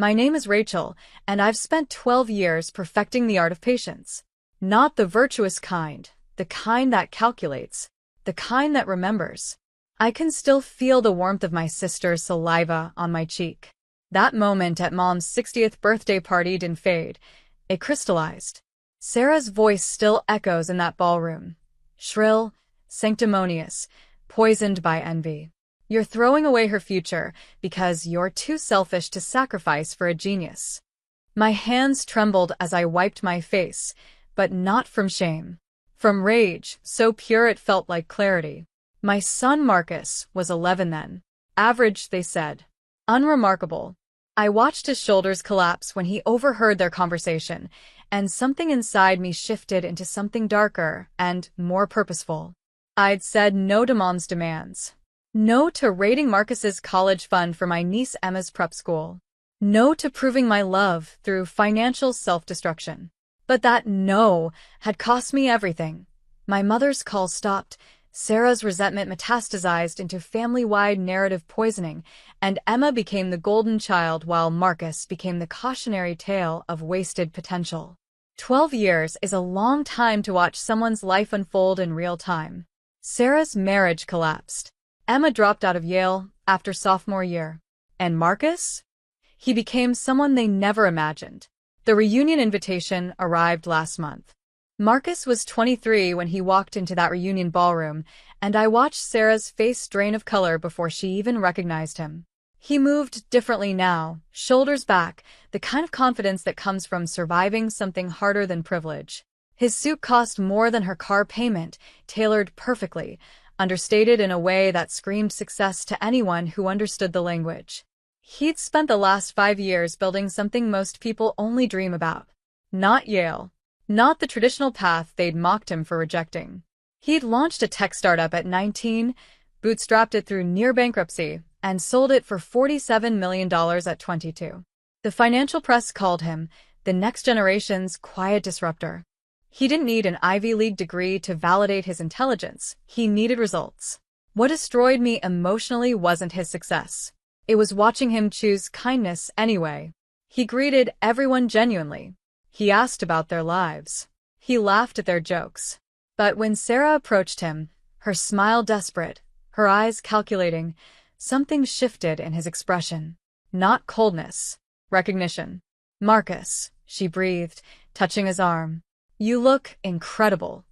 My name is Rachel, and I've spent 12 years perfecting the art of patience. Not the virtuous kind, the kind that calculates, the kind that remembers. I can still feel the warmth of my sister's saliva on my cheek. That moment at Mom's 60th birthday party didn't fade. It crystallized. Sarah's voice still echoes in that ballroom. Shrill, sanctimonious, poisoned by envy. You're throwing away her future because you're too selfish to sacrifice for a genius. My hands trembled as I wiped my face, but not from shame. From rage, so pure it felt like clarity. My son Marcus was 11 then. Average, they said. Unremarkable. I watched his shoulders collapse when he overheard their conversation, and something inside me shifted into something darker and more purposeful. I'd said no to Mom's demands. No to raiding Marcus's college fund for my niece Emma's prep school. No to proving my love through financial self-destruction. But that no had cost me everything. My mother's call stopped, Sarah's resentment metastasized into family-wide narrative poisoning, and Emma became the golden child while Marcus became the cautionary tale of wasted potential. 12 years is a long time to watch someone's life unfold in real time. Sarah's marriage collapsed. Emma dropped out of Yale after sophomore year. And Marcus? He became someone they never imagined. The reunion invitation arrived last month. Marcus was 23 when he walked into that reunion ballroom, and I watched Sarah's face drain of color before she even recognized him. He moved differently now, shoulders back, the kind of confidence that comes from surviving something harder than privilege. His suit cost more than her car payment, tailored perfectly, understated in a way that screamed success to anyone who understood the language. He'd spent the last 5 years building something most people only dream about. Not Yale. Not the traditional path they'd mocked him for rejecting. He'd launched a tech startup at 19, bootstrapped it through near bankruptcy, and sold it for $47 million at 22. The financial press called him the next generation's quiet disruptor. He didn't need an Ivy League degree to validate his intelligence. He needed results. What destroyed me emotionally wasn't his success. It was watching him choose kindness anyway. He greeted everyone genuinely. He asked about their lives. He laughed at their jokes. But when Sarah approached him, her smile desperate, her eyes calculating, something shifted in his expression. Not coldness. Recognition. Marcus, she breathed, touching his arm. You look incredible.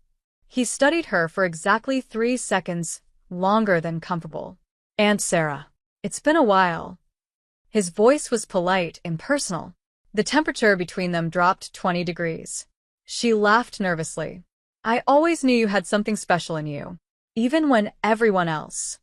He studied her for exactly 3 seconds, longer than comfortable. Aunt Sarah. It's been a while. His voice was polite, impersonal. The temperature between them dropped 20 degrees. She laughed nervously. I always knew you had something special in you, even when everyone else.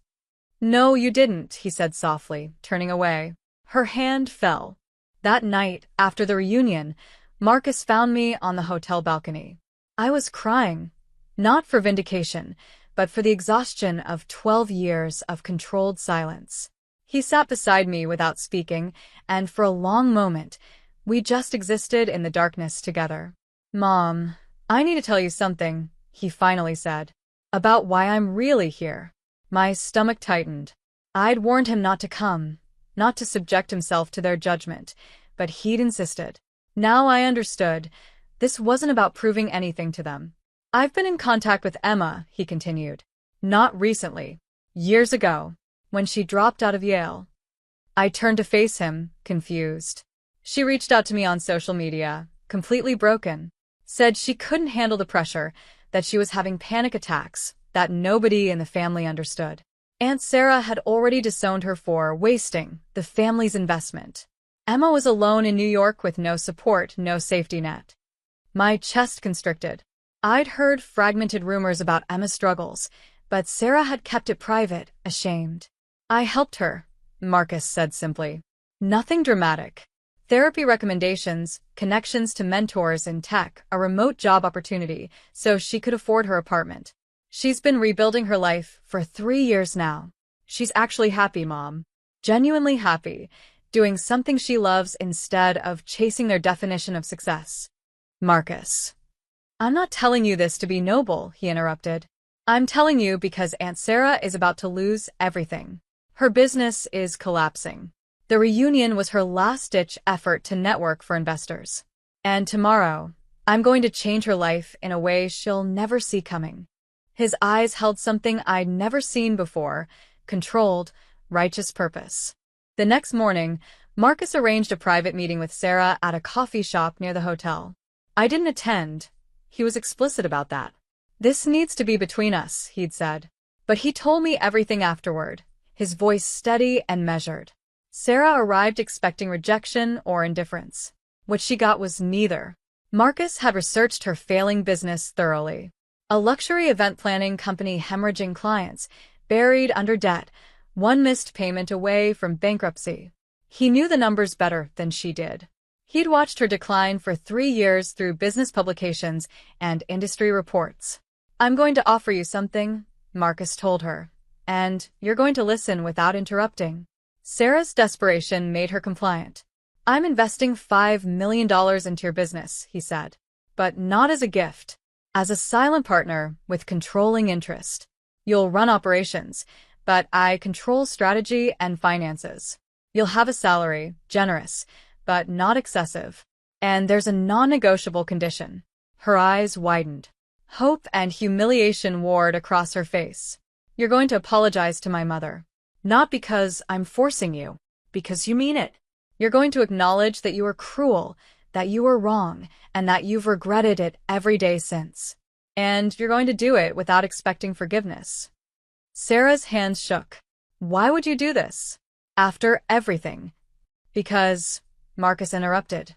No, you didn't, he said softly, turning away. Her hand fell. That night, after the reunion, Marcus found me on the hotel balcony. I was crying, not for vindication, but for the exhaustion of 12 years of controlled silence. He sat beside me without speaking, and for a long moment, we just existed in the darkness together. Mom, I need to tell you something, he finally said, about why I'm really here. My stomach tightened. I'd warned him not to come, not to subject himself to their judgment, but he'd insisted. Now I understood. This wasn't about proving anything to them. I've been in contact with Emma, he continued. Not recently. Years ago, when she dropped out of Yale. I turned to face him, confused. She reached out to me on social media, completely broken. Said she couldn't handle the pressure, that she was having panic attacks, that nobody in the family understood. Aunt Sarah had already disowned her for wasting the family's investment. Emma was alone in New York with no support, no safety net. My chest constricted. I'd heard fragmented rumors about Emma's struggles, but Sarah had kept it private, ashamed. I helped her, Marcus said simply. Nothing dramatic. Therapy recommendations, connections to mentors in tech, a remote job opportunity, so she could afford her apartment. She's been rebuilding her life for 3 years now. She's actually happy, Mom. Genuinely happy, doing something she loves instead of chasing their definition of success. Marcus. I'm not telling you this to be noble, he interrupted. I'm telling you because Aunt Sarah is about to lose everything. Her business is collapsing. The reunion was her last-ditch effort to network for investors. And tomorrow, I'm going to change her life in a way she'll never see coming. His eyes held something I'd never seen before, controlled, righteous purpose. The next morning, Marcus arranged a private meeting with Sarah at a coffee shop near the hotel. I didn't attend. He was explicit about that. This needs to be between us, he'd said. But he told me everything afterward, his voice steady and measured. Sarah arrived expecting rejection or indifference. What she got was neither. Marcus had researched her failing business thoroughly. A luxury event planning company hemorrhaging clients, buried under debt, one missed payment away from bankruptcy. He knew the numbers better than she did. He'd watched her decline for 3 years through business publications and industry reports. I'm going to offer you something, Marcus told her, and you're going to listen without interrupting. Sarah's desperation made her compliant. I'm investing $5 million into your business, he said. But not as a gift. As a silent partner with controlling interest. You'll run operations, but I control strategy and finances. You'll have a salary, generous, but not excessive. And there's a non-negotiable condition. Her eyes widened. Hope and humiliation warred across her face. You're going to apologize to my mother. Not because I'm forcing you, because you mean it. You're going to acknowledge that you were cruel, that you were wrong, and that you've regretted it every day since. And you're going to do it without expecting forgiveness. Sarah's hands shook. Why would you do this? After everything. Because, Marcus interrupted.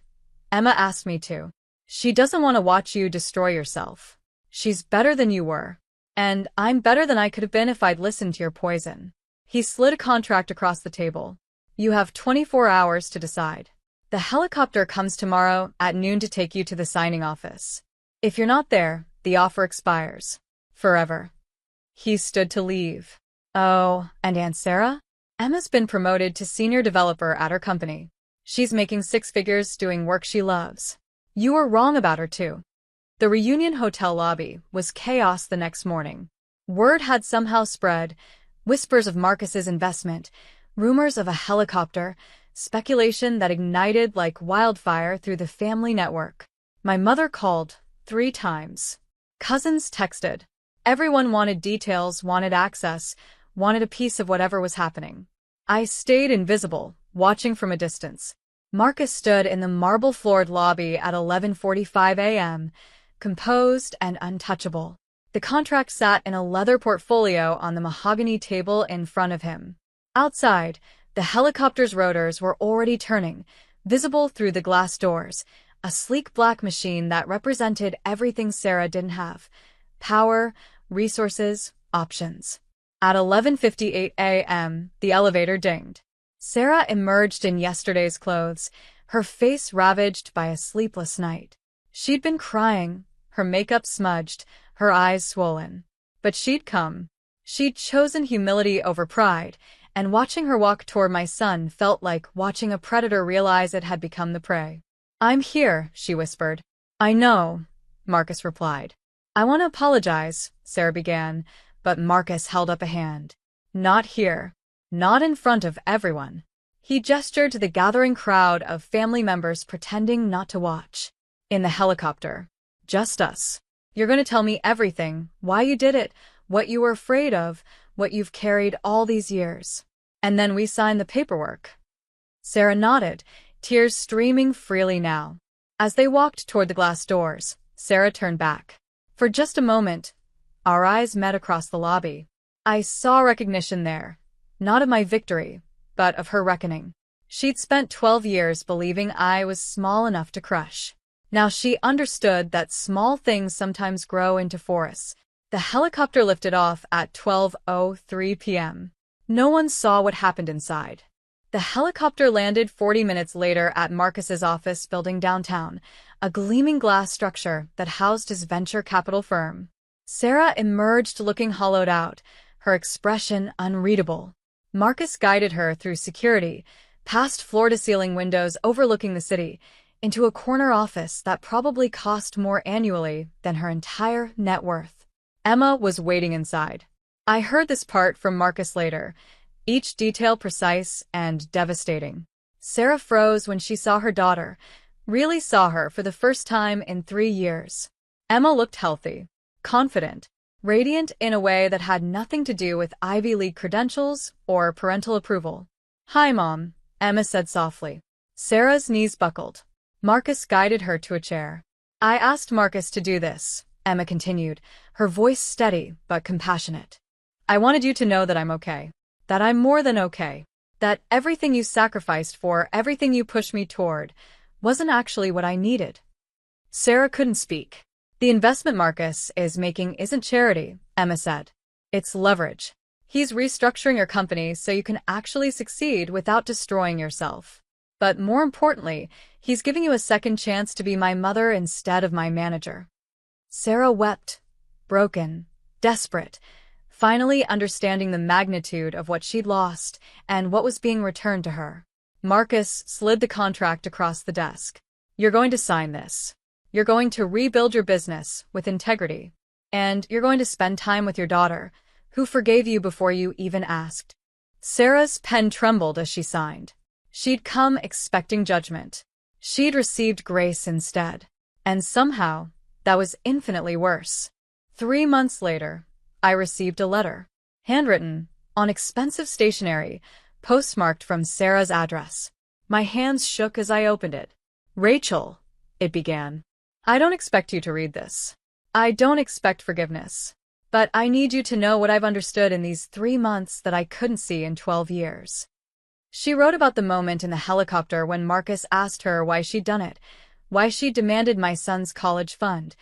Emma asked me to. She doesn't want to watch you destroy yourself. She's better than you were. And I'm better than I could have been if I'd listened to your poison. He slid a contract across the table. You have 24 hours to decide. The helicopter comes tomorrow at noon to take you to the signing office. If you're not there, the offer expires. Forever. He stood to leave. Oh, and Aunt Sarah? Emma's been promoted to senior developer at her company. She's making 6 figures doing work she loves. You were wrong about her too. The reunion hotel lobby was chaos the next morning. Word had somehow spread, whispers of Marcus's investment, rumors of a helicopter, speculation that ignited like wildfire through the family network. My mother called 3 times. Cousins texted. Everyone wanted details, wanted access, wanted a piece of whatever was happening. I stayed invisible, watching from a distance. Marcus stood in the marble-floored lobby at 11:45 a.m., composed and untouchable. The contract sat in a leather portfolio on the mahogany table in front of him. Outside, the helicopter's rotors were already turning, visible through the glass doors, a sleek black machine that represented everything Sarah didn't have. Power, resources, options. At 11:58 a.m., the elevator dinged. Sarah emerged in yesterday's clothes, her face ravaged by a sleepless night. She'd been crying, her makeup smudged, her eyes swollen. But she'd come. She'd chosen humility over pride, and watching her walk toward my son felt like watching a predator realize it had become the prey. I'm here, she whispered. I know, Marcus replied. I want to apologize, Sarah began, but Marcus held up a hand. Not here. Not in front of everyone. He gestured to the gathering crowd of family members pretending not to watch. In the helicopter. Just us. You're going to tell me everything, why you did it, what you were afraid of, what you've carried all these years. And then we sign the paperwork. Sarah nodded, tears streaming freely now. As they walked toward the glass doors, Sarah turned back. For just a moment, our eyes met across the lobby. I saw recognition there, not of my victory, but of her reckoning. She'd spent 12 years believing I was small enough to crush. Now she understood that small things sometimes grow into forests. The helicopter lifted off at 12:03 p.m. No one saw what happened inside. The helicopter landed 40 minutes later at Marcus's office building downtown, a gleaming glass structure that housed his venture capital firm. Sarah emerged looking hollowed out, her expression unreadable. Marcus guided her through security, past floor-to-ceiling windows overlooking the city, into a corner office that probably cost more annually than her entire net worth. Emma was waiting inside. I heard this part from Marcus later. each detail precise and devastating. Sarah froze when she saw her daughter, really saw her for the first time in 3 years. Emma looked healthy, confident, radiant in a way that had nothing to do with Ivy League credentials or parental approval. "Hi, Mom," Emma said softly. Sarah's knees buckled. Marcus guided her to a chair. "I asked Marcus to do this," Emma continued, her voice steady but compassionate. "I wanted you to know that I'm okay. That I'm more than okay. That everything you sacrificed for, everything you pushed me toward, wasn't actually what I needed." Sarah couldn't speak. "The investment Marcus is making isn't charity," Emma said. "It's leverage. He's restructuring your company so you can actually succeed without destroying yourself. But more importantly, he's giving you a second chance to be my mother instead of my manager." Sarah wept, broken, desperate, finally understanding the magnitude of what she'd lost and what was being returned to her. Marcus slid the contract across the desk. "You're going to sign this. You're going to rebuild your business with integrity. And you're going to spend time with your daughter, who forgave you before you even asked." Sarah's pen trembled as she signed. She'd come expecting judgment. She'd received grace instead. And somehow, that was infinitely worse. 3 months later, I received a letter. Handwritten, on expensive stationery, postmarked from Sarah's address. My hands shook as I opened it. "Rachel," it began. "I don't expect you to read this. I don't expect forgiveness. But I need you to know what I've understood in these 3 months that I couldn't see in 12 years. She wrote about the moment in the helicopter when Marcus asked her why she'd done it, why she demanded my son's college fund,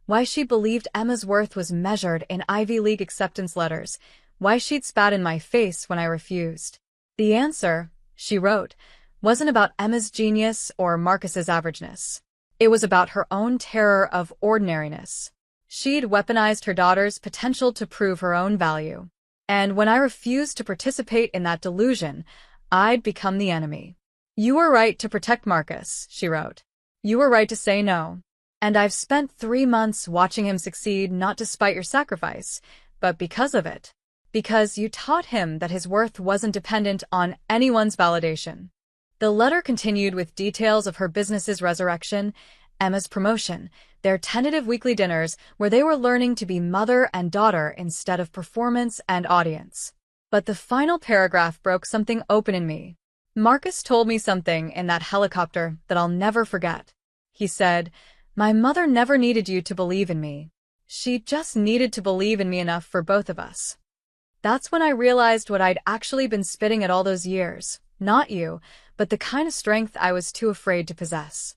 why she believed Emma's worth was measured in Ivy League acceptance letters, why she'd spat in my face when I refused. The answer, she wrote, wasn't about Emma's genius or Marcus's averageness. It was about her own terror of ordinariness. She'd weaponized her daughter's potential to prove her own value. And when I refused to participate in that delusion, I'd become the enemy. You were right to protect Marcus, she wrote. You were right to say no. And I've spent 3 months watching him succeed not despite your sacrifice, but because of it. Because you taught him that his worth wasn't dependent on anyone's validation. The letter continued with details of her business's resurrection, Emma's promotion, their tentative weekly dinners where they were learning to be mother and daughter instead of performance and audience. But the final paragraph broke something open in me. Marcus told me something in that helicopter that I'll never forget. He said, "My mother never needed you to believe in me. She just needed to believe in me enough for both of us." That's when I realized what I'd actually been spitting at all those years. Not you, but the kind of strength I was too afraid to possess.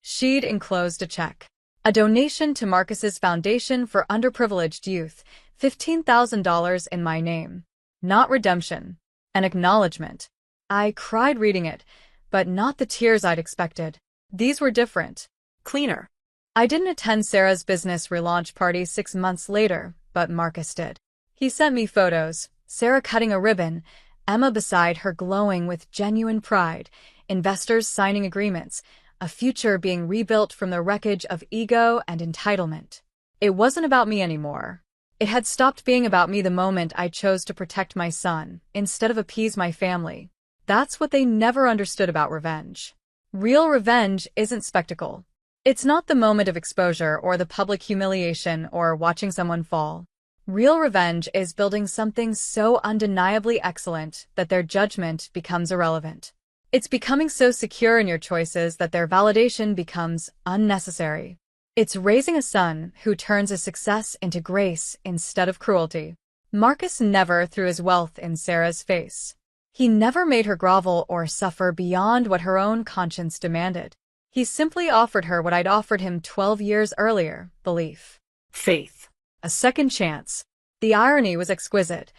She'd enclosed a check. A donation to Marcus's Foundation for Underprivileged Youth, $15,000 in my name. Not redemption. An acknowledgement. I cried reading it, but not the tears I'd expected. These were different. Cleaner. I didn't attend Sarah's business relaunch party 6 months later, but Marcus did. He sent me photos, Sarah cutting a ribbon, Emma beside her glowing with genuine pride, investors signing agreements, a future being rebuilt from the wreckage of ego and entitlement. It wasn't about me anymore. It had stopped being about me the moment I chose to protect my son, instead of appease my family. That's what they never understood about revenge. Real revenge isn't spectacle. It's not the moment of exposure or the public humiliation or watching someone fall. Real revenge is building something so undeniably excellent that their judgment becomes irrelevant. It's becoming so secure in your choices that their validation becomes unnecessary. It's raising a son who turns a success into grace instead of cruelty. Marcus never threw his wealth in Sarah's face. He never made her grovel or suffer beyond what her own conscience demanded. He simply offered her what I'd offered him 12 years earlier, belief. Faith. A second chance. The irony was exquisite.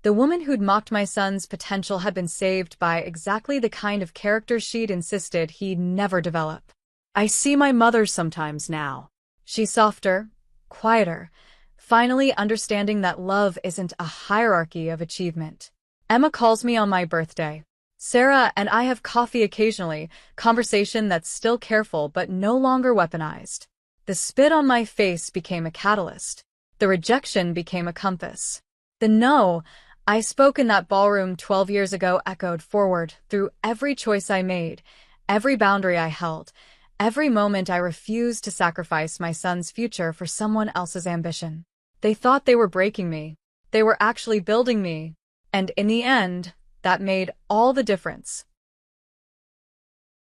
The woman who'd mocked my son's potential had been saved by exactly the kind of character she'd insisted he'd never develop. I see my mother sometimes now. She's softer, quieter, finally understanding that love isn't a hierarchy of achievement. Emma calls me on my birthday. Sarah and I have coffee occasionally, conversation that's still careful but no longer weaponized. The spit on my face became a catalyst. The rejection became a compass. The no, I spoke in that ballroom 12 years ago echoed forward through every choice I made, every boundary I held, every moment I refused to sacrifice my son's future for someone else's ambition. They thought they were breaking me. They were actually building me. And in the end, that made all the difference.